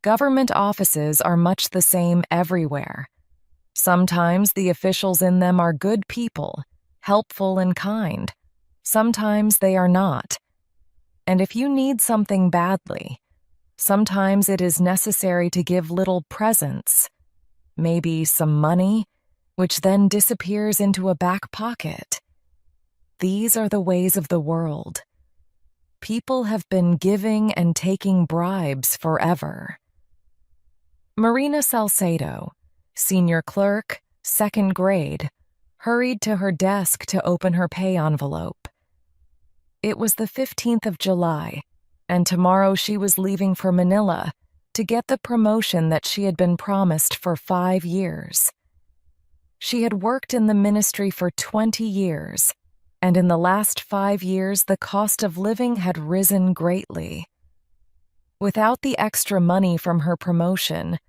Government offices are much the same everywhere. Sometimes the officials in them are good people, helpful and kind. Sometimes they are not. And if you need something badly, sometimes it is necessary to give little presents, maybe some money, which then disappears into a back pocket. These are the ways of the world. People have been giving and taking bribes forever. Marina Salcedo, senior clerk, second grade, hurried to her desk to open her pay envelope. It was the 15th of July, and tomorrow she was leaving for Manila to get the promotion that she had been promised for 5 years. She had worked in the ministry for 20 years, and in the last 5 years the cost of living had risen greatly. Without the extra money from her promotion,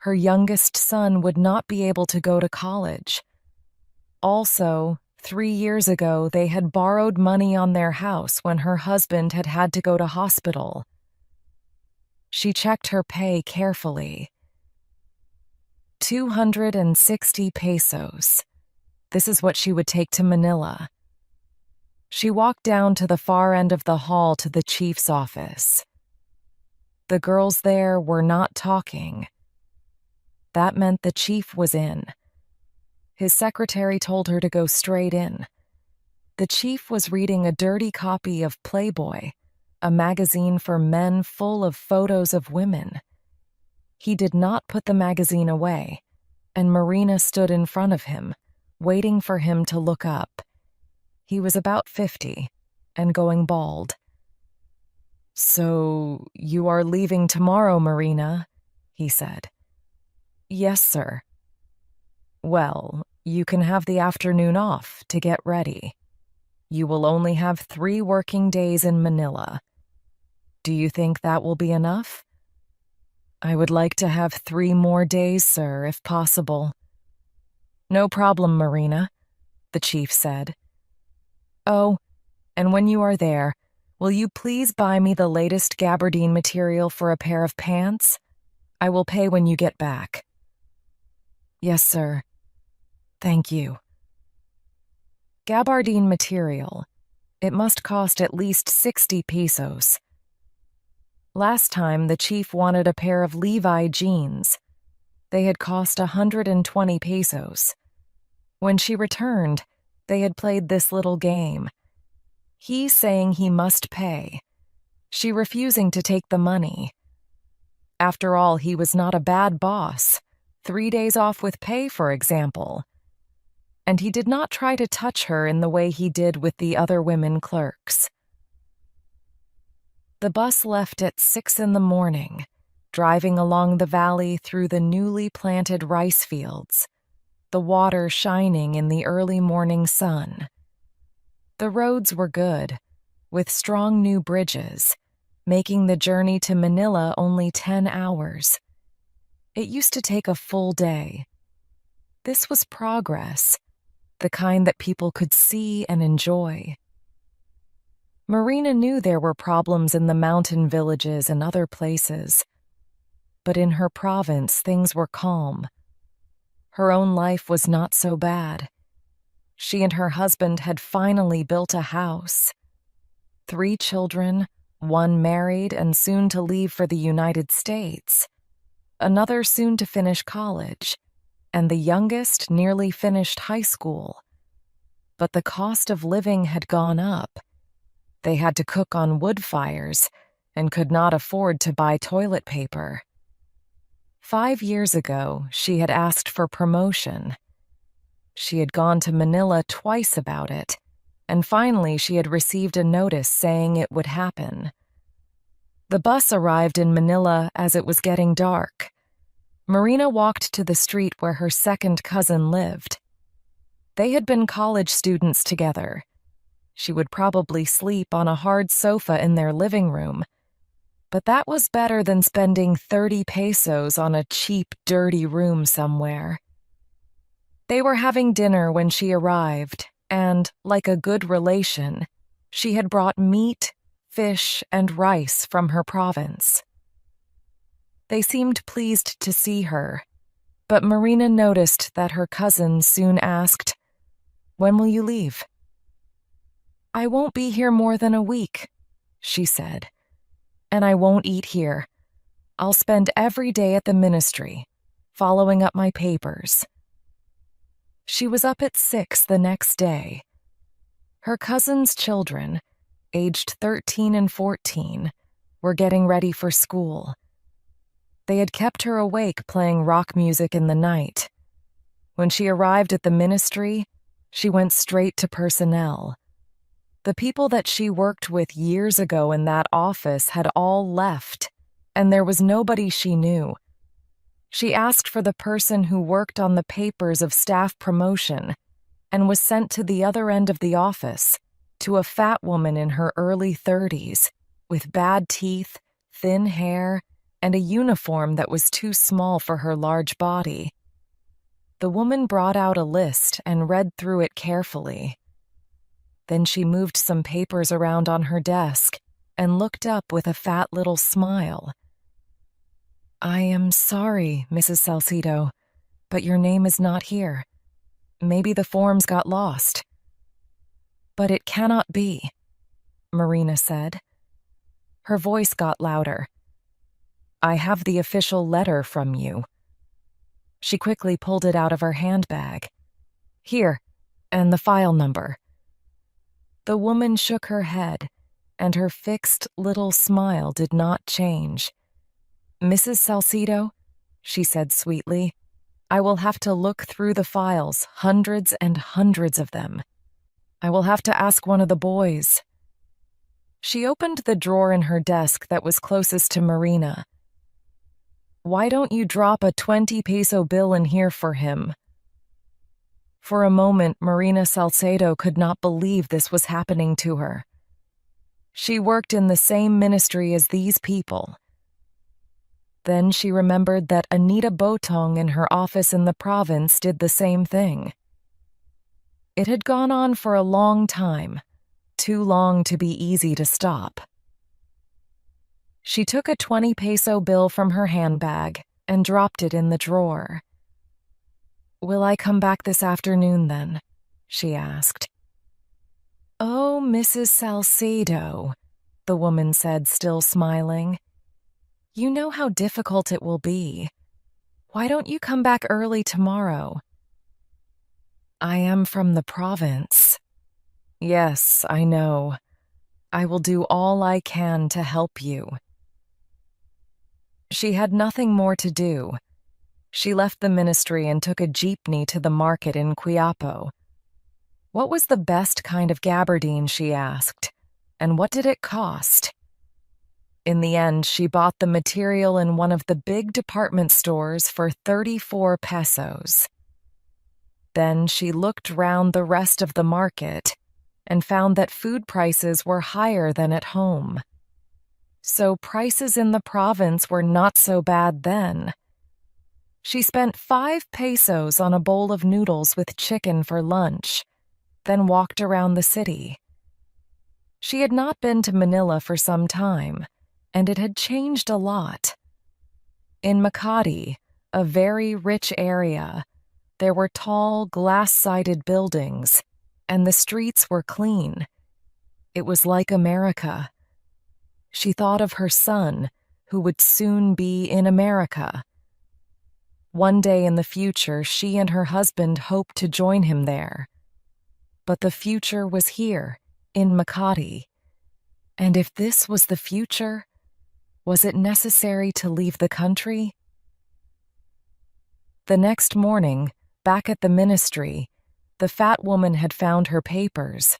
her youngest son would not be able to go to college. Also, 3 years ago, they had borrowed money on their house when her husband had had to go to hospital. She checked her pay carefully. 260 pesos. This is what she would take to Manila. She walked down to the far end of the hall to the chief's office. The girls there were not talking. That meant the chief was in. His secretary told her to go straight in. The chief was reading a dirty copy of Playboy, a magazine for men full of photos of women. He did not put the magazine away, and Marina stood in front of him, waiting for him to look up. He was about 50 and going bald. "So, you are leaving tomorrow, Marina?" he said. "Yes, sir." "Well, you can have the afternoon off to get ready. You will only have 3 working days in Manila. Do you think that will be enough?" "I would like to have 3 more days, sir, if possible." "No problem, Marina," the chief said. "Oh, and when you are there, will you please buy me the latest gabardine material for a pair of pants? I will pay when you get back." "Yes, sir. Thank you." Gabardine material. It must cost at least 60 pesos. Last time, the chief wanted a pair of Levi jeans. They had cost 120 pesos. When she returned, they had played this little game. He saying he must pay, she refusing to take the money. After all, he was not a bad boss. 3 days off with pay, for example. And he did not try to touch her in the way he did with the other women clerks. The bus left at 6 in the morning, driving along the valley through the newly planted rice fields, the water shining in the early morning sun. The roads were good, with strong new bridges, making the journey to Manila only 10 hours. It used to take a full day. This was progress, the kind that people could see and enjoy. Marina knew there were problems in the mountain villages and other places, but in her province things were calm. Her own life was not so bad. She and her husband had finally built a house. 3 children, 1 married and soon to leave for the United States, another soon to finish college, and the youngest nearly finished high school. But the cost of living had gone up. They had to cook on wood fires and could not afford to buy toilet paper. 5 years ago, she had asked for promotion. She had gone to Manila twice about it, and finally she had received a notice saying it would happen. The bus arrived in Manila as it was getting dark. Marina walked to the street where her second cousin lived. They had been college students together. She would probably sleep on a hard sofa in their living room, but that was better than spending 30 pesos on a cheap, dirty room somewhere. They were having dinner when she arrived, and, like a good relation, she had brought meat, fish, and rice from her province. They seemed pleased to see her, but Marina noticed that her cousin soon asked, "When will you leave?" "I won't be here more than a week," she said, "and I won't eat here. I'll spend every day at the ministry, following up my papers." She was up at 6 the next day. Her cousin's children, aged 13 and 14, were getting ready for school. They had kept her awake playing rock music in the night. When she arrived at the ministry, she went straight to personnel. The people that she worked with years ago in that office had all left, and there was nobody she knew. She asked for the person who worked on the papers of staff promotion and was sent to the other end of the office, to a fat woman in her early 30s, with bad teeth, thin hair, and a uniform that was too small for her large body. The woman brought out a list and read through it carefully. Then she moved some papers around on her desk and looked up with a fat little smile. "I am sorry, Mrs. Salcedo, but your name is not here. Maybe the forms got lost." "But it cannot be," Marina said. Her voice got louder. "I have the official letter from you." She quickly pulled it out of her handbag. "Here, and the file number." The woman shook her head, and her fixed little smile did not change. "Mrs. Salcedo," she said sweetly, "I will have to look through the files, hundreds and hundreds of them. I will have to ask one of the boys." She opened the drawer in her desk that was closest to Marina. "Why don't you drop a 20-peso bill in here for him?" For a moment, Marina Salcedo could not believe this was happening to her. She worked in the same ministry as these people. Then she remembered that Anita Botong in her office in the province did the same thing. It had gone on for a long time, too long to be easy to stop. She took a 20-peso bill from her handbag and dropped it in the drawer. "Will I come back this afternoon, then?" she asked. "Oh, Mrs. Salcedo," the woman said, still smiling. "You know how difficult it will be. Why don't you come back early tomorrow?" "I am from the province." "Yes, I know. I will do all I can to help you." She had nothing more to do. She left the ministry and took a jeepney to the market in 𝐒𝐴𝐵. What was the best kind of gabardine, she asked, and what did it cost? In the end, she bought the material in one of the big department stores for 34 pesos. Then she looked round the rest of the market and found that food prices were higher than at home. So prices in the province were not so bad then. She spent 5 pesos on a bowl of noodles with chicken for lunch, then walked around the city. She had not been to Manila for some time, and it had changed a lot. In Makati, a very rich area, there were tall, glass-sided buildings, and the streets were clean. It was like America. She thought of her son, who would soon be in America. One day in the future, she and her husband hoped to join him there. But the future was here, in Makati. And if this was the future, was it necessary to leave the country? The next morning, back at the ministry, the fat woman had found her papers,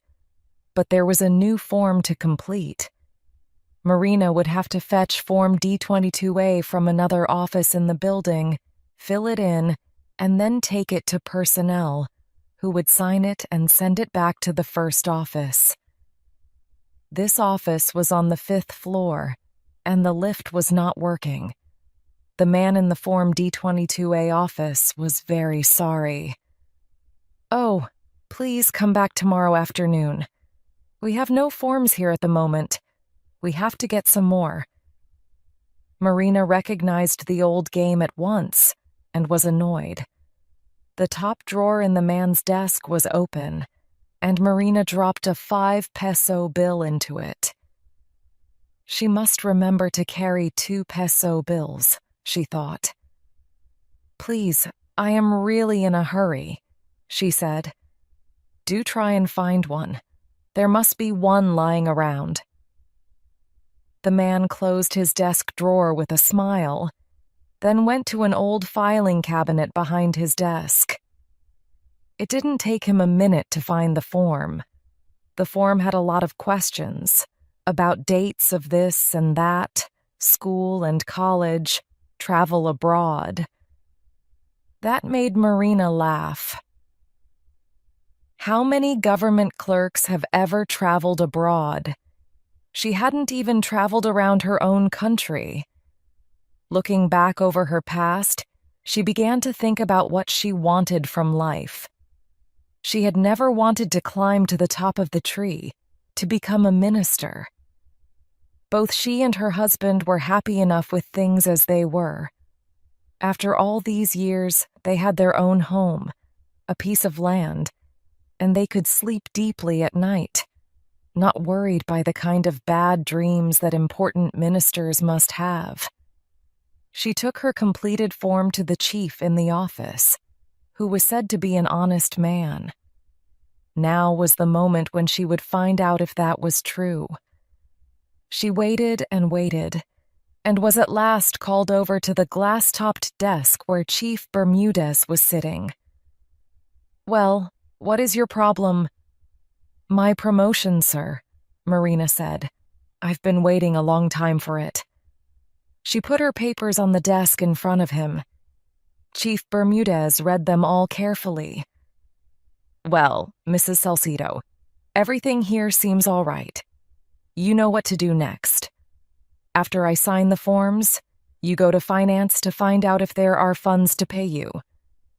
but there was a new form to complete. Marina would have to fetch Form D22A from another office in the building, fill it in, and then take it to personnel, who would sign it and send it back to the first office. This office was on the 5th floor, and the lift was not working. The man in the Form D22A office was very sorry. "Oh, please come back tomorrow afternoon. We have no forms here at the moment. We have to get some more." Marina recognized the old game at once and was annoyed. The top drawer in the man's desk was open, and Marina dropped a 5-peso bill into it. She must remember to carry 2-peso bills, she thought. "Please, I am really in a hurry," she said. "Do try and find one. There must be one lying around." The man closed his desk drawer with a smile, then went to an old filing cabinet behind his desk. It didn't take him a minute to find the form. The form had a lot of questions about dates of this and that, school and college, travel abroad. That made Marina laugh. How many government clerks have ever traveled abroad? She hadn't even traveled around her own country. Looking back over her past, she began to think about what she wanted from life. She had never wanted to climb to the top of the tree, to become a minister. Both she and her husband were happy enough with things as they were. After all these years, they had their own home, a piece of land, and they could sleep deeply at night, not worried by the kind of bad dreams that important ministers must have. She took her completed form to the chief in the office, who was said to be an honest man. Now was the moment when she would find out if that was true. She waited and waited, and was at last called over to the glass-topped desk where Chief Bermudez was sitting. "Well, what is your problem?" "My promotion, sir," Marina said. "I've been waiting a long time for it." She put her papers on the desk in front of him. Chief Bermudez read them all carefully. "Well, Mrs. Salcido, everything here seems all right. You know what to do next. After I sign the forms, you go to finance to find out if there are funds to pay you.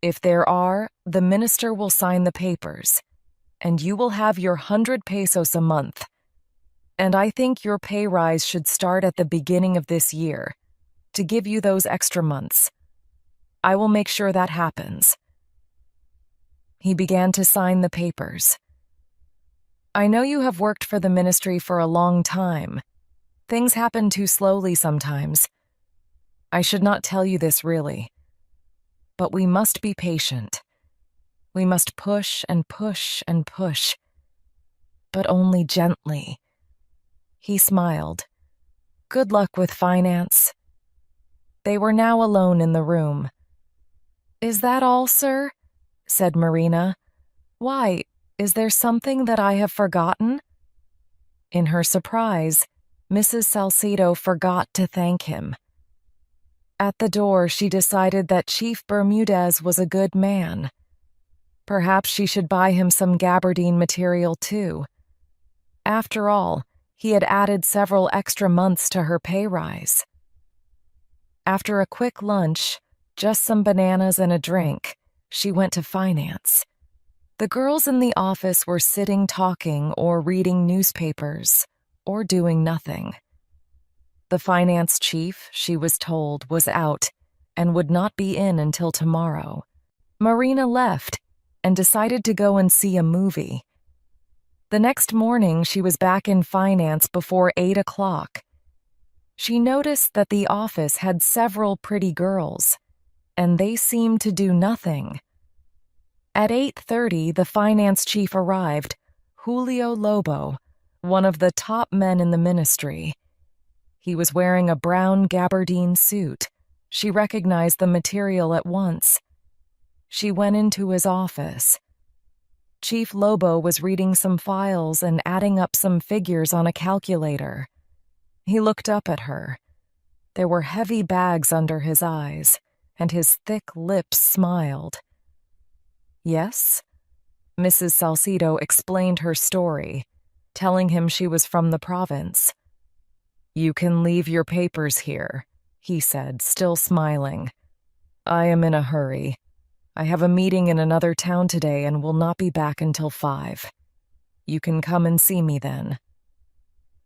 If there are, the minister will sign the papers, and you will have your 100 pesos a month. And I think your pay rise should start at the beginning of this year, to give you those extra months. I will make sure that happens." He began to sign the papers. "I know you have worked for the ministry for a long time. Things happen too slowly sometimes. I should not tell you this really. But we must be patient. We must push and push and push. But only gently." He smiled. "Good luck with finance." They were now alone in the room. "Is that all, sir?" said Marina. "Why, is there something that I have forgotten?" In her surprise, Mrs. Salcido forgot to thank him. At the door, she decided that Chief Bermudez was a good man. Perhaps she should buy him some gabardine material, too. After all, he had added several extra months to her pay rise. After a quick lunch, just some bananas and a drink, she went to finance. The girls in the office were sitting talking or reading newspapers, or doing nothing. The finance chief, she was told, was out and would not be in until tomorrow. Marina left and decided to go and see a movie. The next morning, she was back in finance before 8 o'clock. She noticed that the office had several pretty girls, and they seemed to do nothing. At 8:30, the finance chief arrived, Julio Lobo, one of the top men in the ministry. He was wearing a brown gabardine suit. She recognized the material at once. She went into his office. Chief Lobo was reading some files and adding up some figures on a calculator. He looked up at her. There were heavy bags under his eyes, and his thick lips smiled. "Yes?" Mrs. Salcido explained her story, telling him she was from the province. "You can leave your papers here," he said, still smiling. "I am in a hurry. I have a meeting in another town today and will not be back until 5. You can come and see me then."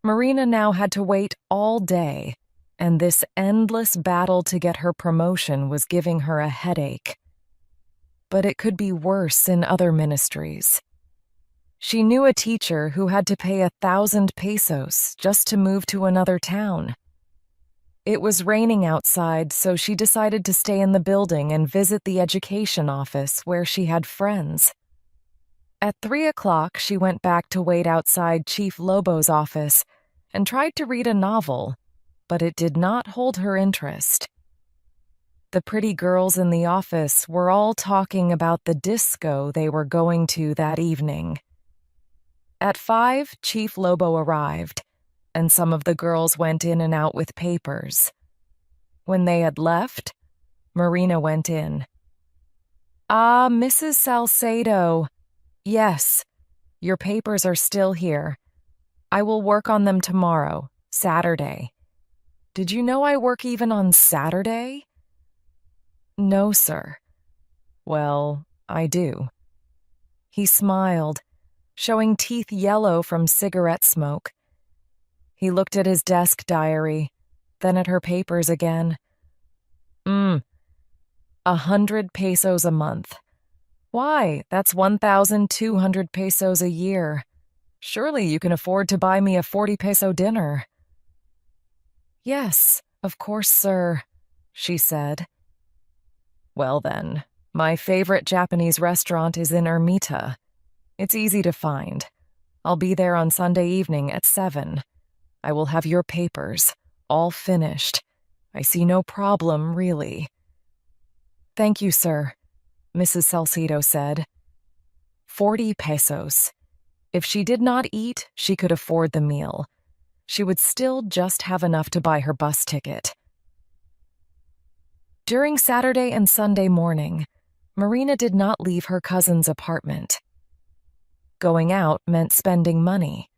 Marina now had to wait all day, and this endless battle to get her promotion was giving her a headache. But it could be worse in other ministries. She knew a teacher who had to pay 1,000 pesos just to move to another town. It was raining outside, so she decided to stay in the building and visit the education office where she had friends. At 3 o'clock, she went back to wait outside Chief Lobo's office and tried to read a novel, but it did not hold her interest. The pretty girls in the office were all talking about the disco they were going to that evening. At 5, Chief Lobo arrived, and some of the girls went in and out with papers. When they had left, Marina went in. "Ah, Mrs. Salcedo. Yes, your papers are still here. I will work on them tomorrow, Saturday. Did you know I work even on Saturday?" "No, sir." "Well, I do." He smiled, showing teeth yellow from cigarette smoke. He looked at his desk diary, then at her papers again. 100 pesos a month. Why, that's 1,200 pesos a year. Surely you can afford to buy me a 40-peso dinner." "Yes, of course, sir," she said. "Well then, my favorite Japanese restaurant is in Ermita. It's easy to find. I'll be there on Sunday evening at 7. I will have your papers, all finished. I see no problem, really." "Thank you, sir," Mrs. Salcedo said. 40 pesos. If she did not eat, she could afford the meal. She would still just have enough to buy her bus ticket. During Saturday and Sunday morning, Marina did not leave her cousin's apartment. Going out meant spending money.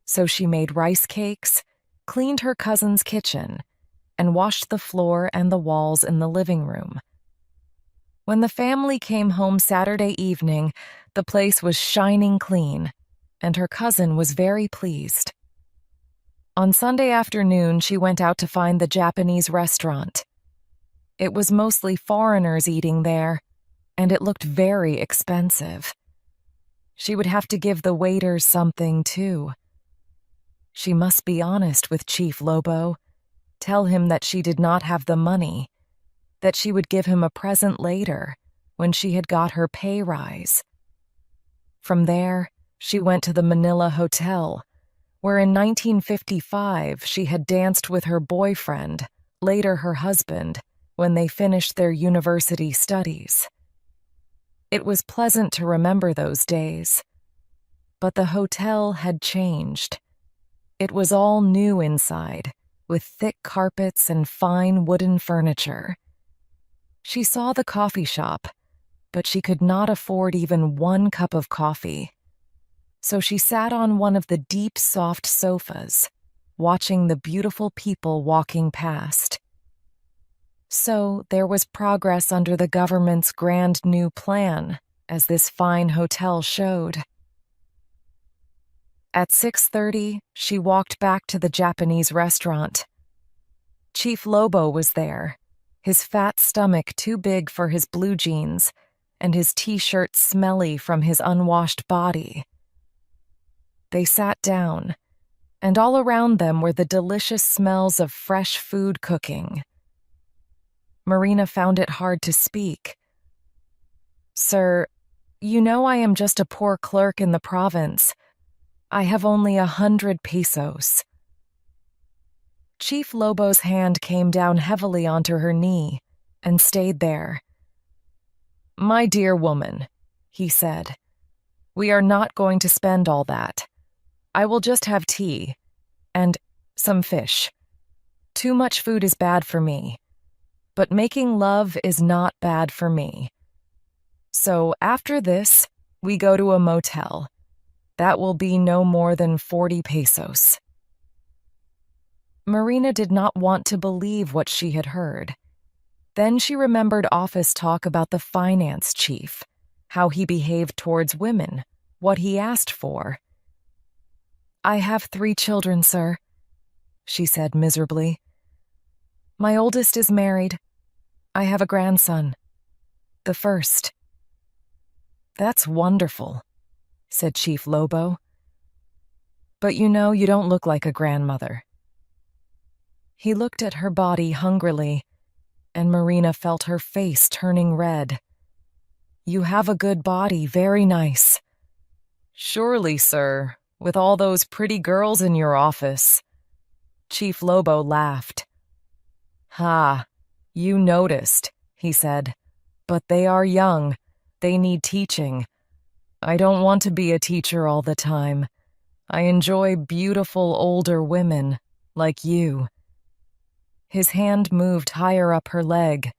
So she made rice cakes, cleaned her cousin's kitchen, and washed the floor and the walls in the living room. When the family came home Saturday evening, the place was shining clean, and her cousin was very pleased. On Sunday afternoon, she went out to find the Japanese restaurant. It was mostly foreigners eating there, and it looked very expensive. She would have to give the waiters something, too. She must be honest with Chief Lobo, tell him that she did not have the money, that she would give him a present later when she had got her pay rise. From there, she went to the Manila Hotel, where in 1955 she had danced with her boyfriend, later her husband, when they finished their university studies. It was pleasant to remember those days, but the hotel had changed. It was all new inside, with thick carpets and fine wooden furniture. She saw the coffee shop, but she could not afford even 1 cup of coffee. So she sat on one of the deep, soft sofas, watching the beautiful people walking past. So there was progress under the government's grand new plan, as this fine hotel showed. At 6:30, she walked back to the Japanese restaurant. Chief Lobo was there, his fat stomach too big for his blue jeans, and his t-shirt smelly from his unwashed body. They sat down, and all around them were the delicious smells of fresh food cooking. Marina found it hard to speak. "Sir, you know I am just a poor clerk in the province. I have only 100 pesos. Chief Lobo's hand came down heavily onto her knee and stayed there. "My dear woman," he said, "we are not going to spend all that. I will just have tea and some fish. Too much food is bad for me, but making love is not bad for me. So after this, we go to a motel. That will be no more than 40 pesos. Marina did not want to believe what she had heard. Then she remembered office talk about the finance chief, how he behaved towards women, what he asked for. "I have 3 children, sir," she said miserably. My oldest is married. I have a grandson. The first. That's wonderful, said Chief Lobo. But you don't look like a grandmother. He looked at her body hungrily, and Marina felt her face turning red. You have a good body, very nice. Surely, sir, with all those pretty girls in your office. Chief Lobo laughed. Ha, you noticed, he said. But they are young. They need teaching. I don't want to be a teacher all the time. I enjoy beautiful older women, like you. His hand moved higher up her leg.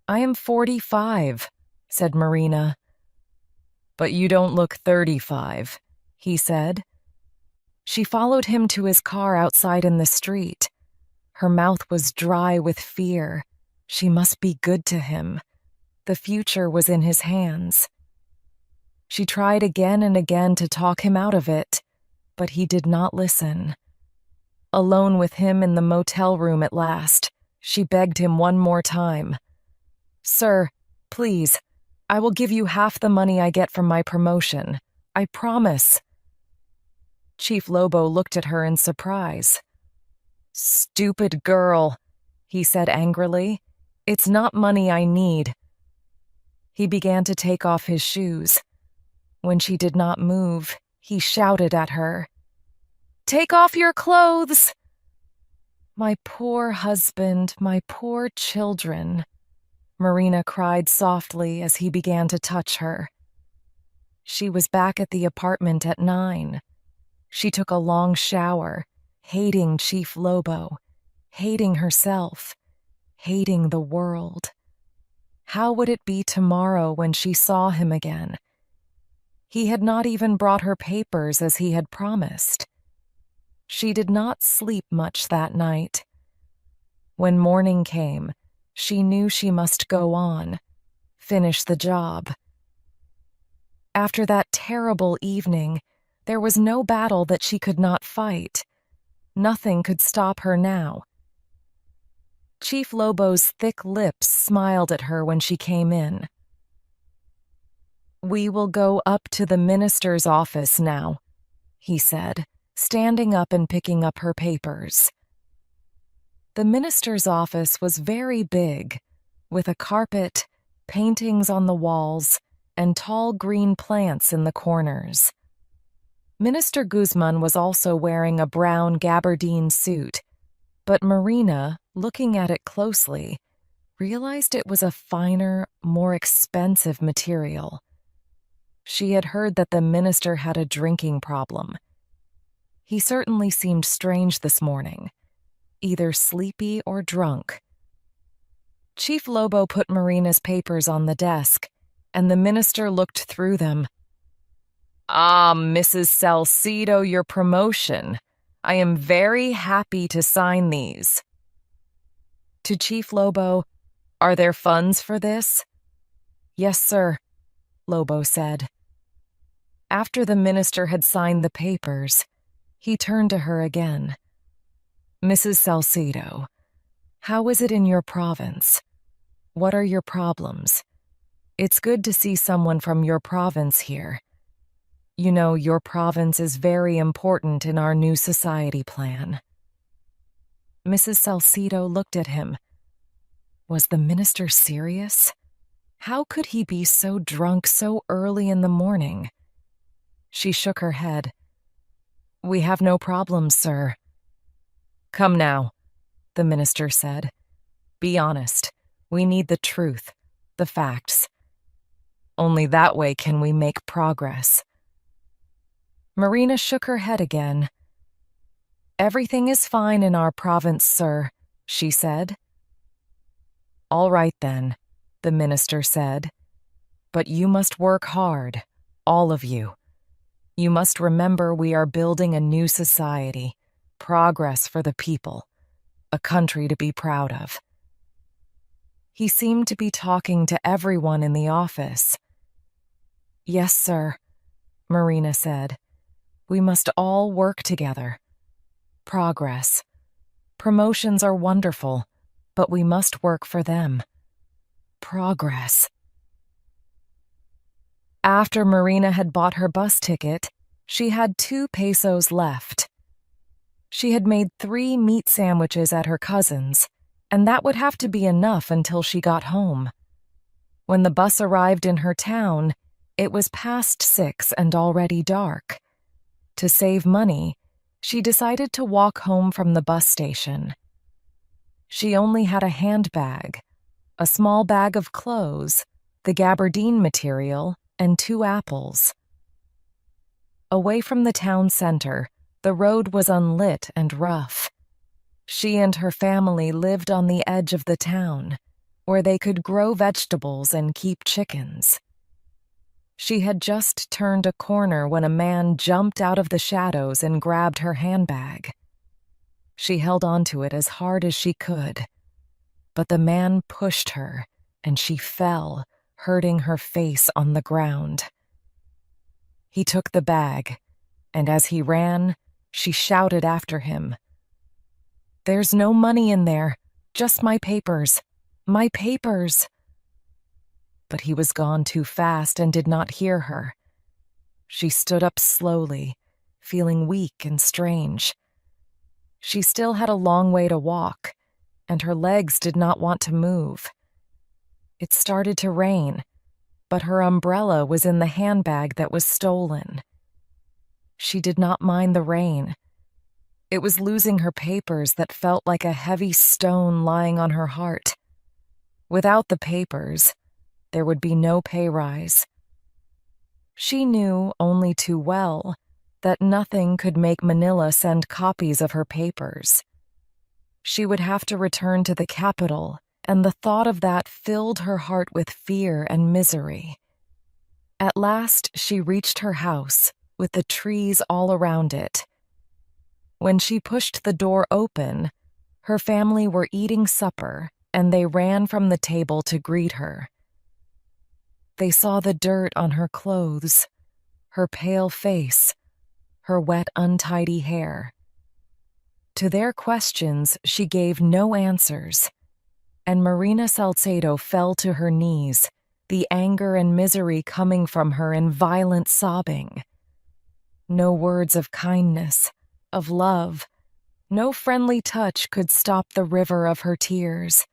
I am 45, said Marina. But you don't look 35, he said. She followed him to his car outside in the street. Her mouth was dry with fear. She must be good to him. The future was in his hands. She tried again and again to talk him out of it, but he did not listen. Alone with him in the motel room at last, she begged him one more time. Sir, please, I will give you half the money I get from my promotion. I promise. Chief Lobo looked at her in surprise. Stupid girl, he said angrily. It's not money I need. He began to take off his shoes. When she did not move, he shouted at her. Take off your clothes! My poor husband, my poor children, Marina cried softly as he began to touch her. She was back at the apartment at 9. She took a long shower, hating Chief Lobo, hating herself, hating the world. How would it be tomorrow when she saw him again? He had not even brought her papers as he had promised. She did not sleep much that night. When morning came, she knew she must go on, finish the job. After that terrible evening, there was no battle that she could not fight. Nothing could stop her now. Chief Lobo's thick lips smiled at her when she came in. We will go up to the minister's office now, he said, standing up and picking up her papers. The minister's office was very big, with a carpet, paintings on the walls, and tall green plants in the corners. Minister Guzman was also wearing a brown gabardine suit, but Marina, looking at it closely, realized it was a finer, more expensive material. She had heard that the minister had a drinking problem. He certainly seemed strange this morning, either sleepy or drunk. Chief Lobo put Marina's papers on the desk, and the minister looked through them. Ah, Mrs. 𝐭𝐨𝐫𝐞, your promotion. I am very happy to sign these. To Chief Lobo, are there funds for this? Yes, sir, Lobo said. After the minister had signed the papers, he turned to her again. Mrs. 𝐭𝐨𝐫𝐞, how is it in your province? What are your problems? It's good to see someone from your province here. You know, your province is very important in our new society plan. Mrs. 𝐭𝐿𝐶 looked at him. Was the minister serious? How could he be so drunk so early in the morning? She shook her head. We have no problems, sir. Come now, the minister said. Be honest. We need the truth, the facts. Only that way can we make progress. Marina shook her head again. Everything is fine in our province, sir, she said. All right then, the minister said. But you must work hard, all of you. You must remember we are building a new society, progress for the people, a country to be proud of. He seemed to be talking to everyone in the office. Yes, sir, Marina said. We must all work together. Progress. Promotions are wonderful, but we must work for them. Progress. After Marina had bought her bus ticket, she had 2 pesos left. She had made 3 meat sandwiches at her cousin's, and that would have to be enough until she got home. When the bus arrived in her town, it was past 6 and already dark. To save money, she decided to walk home from the bus station. She only had a handbag, a small bag of clothes, the gabardine material, and 2 apples. Away from the town center, the road was unlit and rough. She and her family lived on the edge of the town, where they could grow vegetables and keep chickens. She had just turned a corner when a man jumped out of the shadows and grabbed her handbag. She held onto it as hard as she could, but the man pushed her, and she fell, hurting her face on the ground. He took the bag, and as he ran, she shouted after him, "There's no money in there, just my papers, my papers." But he was gone too fast and did not hear her. She stood up slowly, feeling weak and strange. She still had a long way to walk, and her legs did not want to move. It started to rain, but her umbrella was in the handbag that was stolen. She did not mind the rain. It was losing her papers that felt like a heavy stone lying on her heart. Without the papers, there would be no pay rise. She knew only too well that nothing could make Manila send copies of her papers. She would have to return to the capital, and the thought of that filled her heart with fear and misery. At last, she reached her house, with the trees all around it. When she pushed the door open, her family were eating supper, and they ran from the table to greet her. They saw the dirt on her clothes, her pale face, her wet, untidy hair. To their questions, she gave no answers, and Marina Salcedo fell to her knees, the anger and misery coming from her in violent sobbing. No words of kindness, of love, no friendly touch could stop the river of her tears.